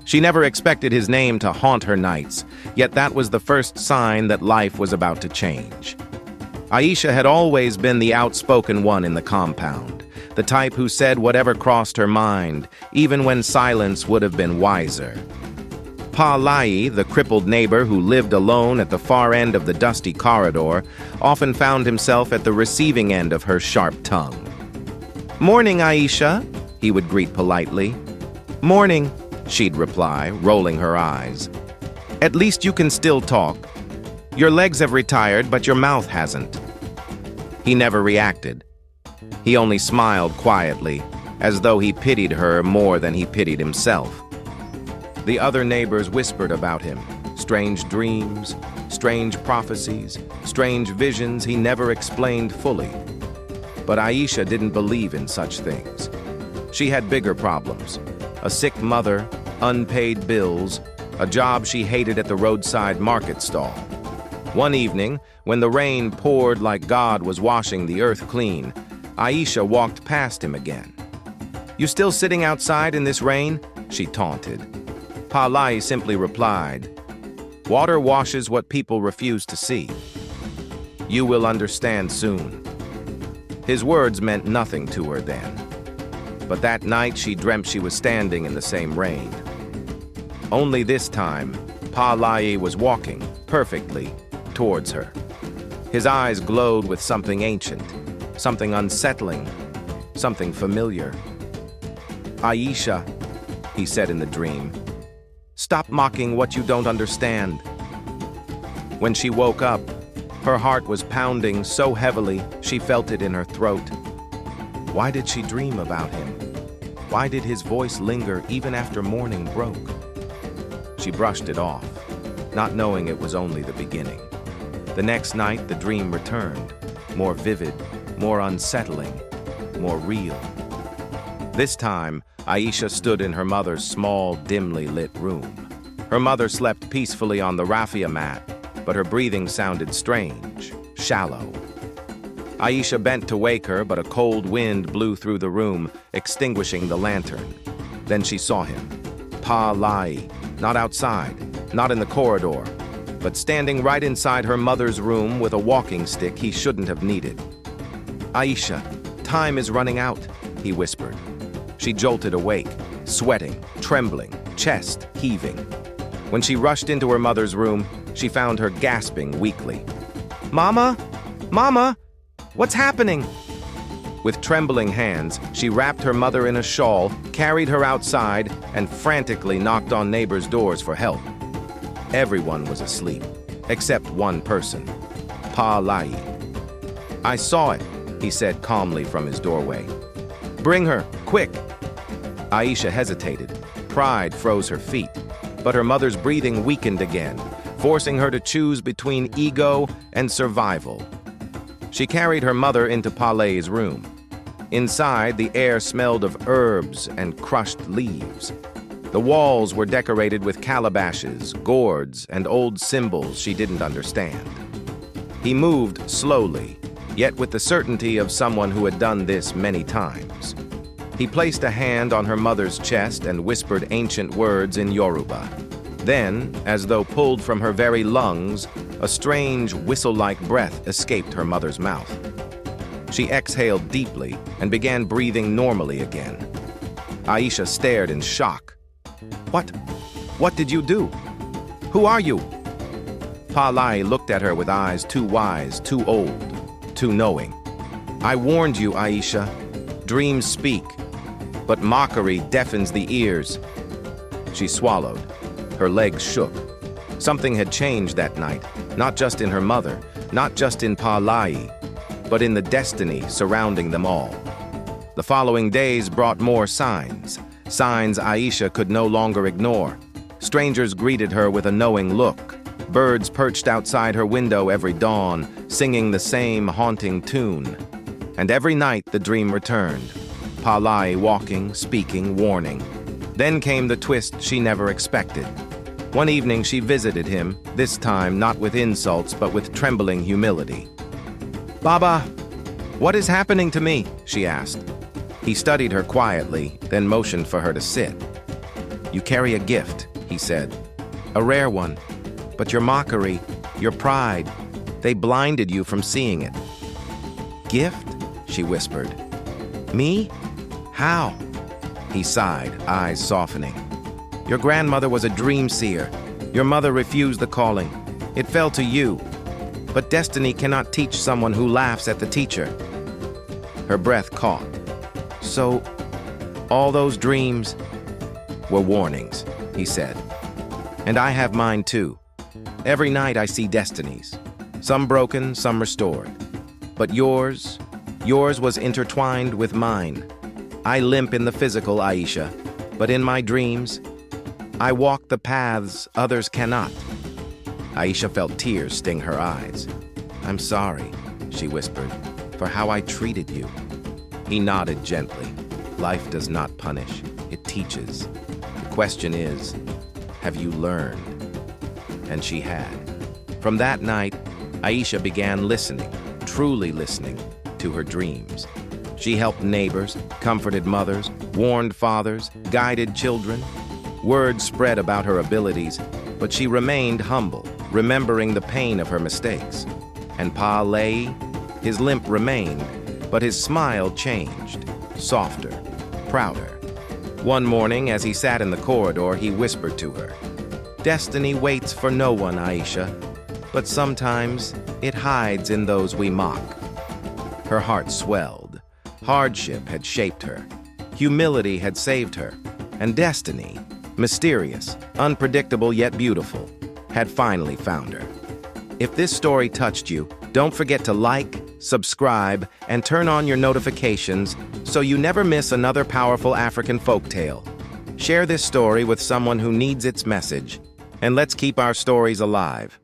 She never expected his name to haunt her nights, yet that was the first sign that life was about to change. Aisha had always been the outspoken one in the compound, the type who said whatever crossed her mind, even when silence would have been wiser. Pa Layi, the crippled neighbor who lived alone at the far end of the dusty corridor, often found himself at the receiving end of her sharp tongue. "Morning, Aisha," he would greet politely. "Morning," she'd reply, rolling her eyes. "At least you can still talk. Your legs have retired, but your mouth hasn't." He never reacted. He only smiled quietly, as though he pitied her more than he pitied himself. The other neighbors whispered about him, strange dreams, strange prophecies, strange visions he never explained fully. But Aisha didn't believe in such things. She had bigger problems: a sick mother, unpaid bills, a job she hated at the roadside market stall. One evening, when the rain poured like God was washing the earth clean, Aisha walked past him again. "You still sitting outside in this rain?" she taunted. Pa Layi simply replied, "Water washes what people refuse to see. You will understand soon." His words meant nothing to her then. But that night she dreamt she was standing in the same rain. Only this time, Pa Layi was walking, perfectly, towards her. His eyes glowed with something ancient, something unsettling, something familiar. "Aisha," he said in the dream, "stop mocking what you don't understand." When she woke up, her heart was pounding so heavily she felt it in her throat. Why did she dream about him? Why did his voice linger even after morning broke? She brushed it off, not knowing it was only the beginning. The next night, the dream returned, more vivid, more unsettling, more real. This time, Aisha stood in her mother's small, dimly lit room. Her mother slept peacefully on the raffia mat, but her breathing sounded strange, shallow. Aisha bent to wake her, but a cold wind blew through the room, extinguishing the lantern. Then she saw him, Pa Layi, not outside, not in the corridor, but standing right inside her mother's room with a walking stick he shouldn't have needed. "Aisha, time is running out," he whispered. She jolted awake, sweating, trembling, chest heaving. When she rushed into her mother's room, she found her gasping weakly. "Mama? Mama? What's happening?" With trembling hands, she wrapped her mother in a shawl, carried her outside, and frantically knocked on neighbors' doors for help. Everyone was asleep, except one person, Pa Layi. "I saw it," he said calmly from his doorway. "Bring her, quick!" Aisha hesitated. Pride froze her feet, but her mother's breathing weakened again, forcing her to choose between ego and survival. She carried her mother into Pa Layi's room. Inside, the air smelled of herbs and crushed leaves. The walls were decorated with calabashes, gourds, and old symbols she didn't understand. He moved slowly, yet with the certainty of someone who had done this many times. He placed a hand on her mother's chest and whispered ancient words in Yoruba. Then, as though pulled from her very lungs, a strange whistle-like breath escaped her mother's mouth. She exhaled deeply and began breathing normally again. Aisha stared in shock. What did you do? Who are you?" Pa Layi looked at her with eyes too wise, too old, too knowing. "I warned you, Aisha. Dreams speak, but mockery deafens the ears." She swallowed. Her legs shook. Something had changed that night, not just in her mother, not just in Pa Layi, but in the destiny surrounding them all. The following days brought more signs Aisha could no longer ignore. Strangers greeted her with a knowing look. Birds perched outside her window every dawn, singing the same haunting tune. And every night the dream returned. Pa Layi walking, speaking, warning. Then came the twist she never expected. One evening she visited him, this time not with insults but with trembling humility. "Baba, what is happening to me?" she asked. He studied her quietly, then motioned for her to sit. "You carry a gift," he said. "A rare one. But your mockery, your pride, they blinded you from seeing it." "Gift?" she whispered. "Me? How?" He sighed, eyes softening. "Your grandmother was a dream seer. Your mother refused the calling. It fell to you. But destiny cannot teach someone who laughs at the teacher." Her breath caught. "So, all those dreams were warnings," he said. "And I have mine too. Every night I see destinies. Some broken, some restored. But yours was intertwined with mine. I limp in the physical, Aisha, but in my dreams, I walk the paths others cannot." Aisha felt tears sting her eyes. "I'm sorry," she whispered, "for how I treated you." He nodded gently. Life does not punish, it teaches. The question is, have you learned? And she had. From that night, Aisha began listening, truly listening, to her dreams. She helped neighbors, comforted mothers, warned fathers, guided children. Word spread about her abilities, but she remained humble, remembering the pain of her mistakes. And Pa Layi, his limp remained, but his smile changed, softer, prouder. One morning, as he sat in the corridor, he whispered to her, "Destiny waits for no one, Aisha, but sometimes it hides in those we mock." Her heart swelled. Hardship had shaped her. Humility had saved her. And destiny, mysterious, unpredictable yet beautiful, had finally found her. If this story touched you, don't forget to like, subscribe, and turn on your notifications so you never miss another powerful African folktale. Share this story with someone who needs its message, and let's keep our stories alive.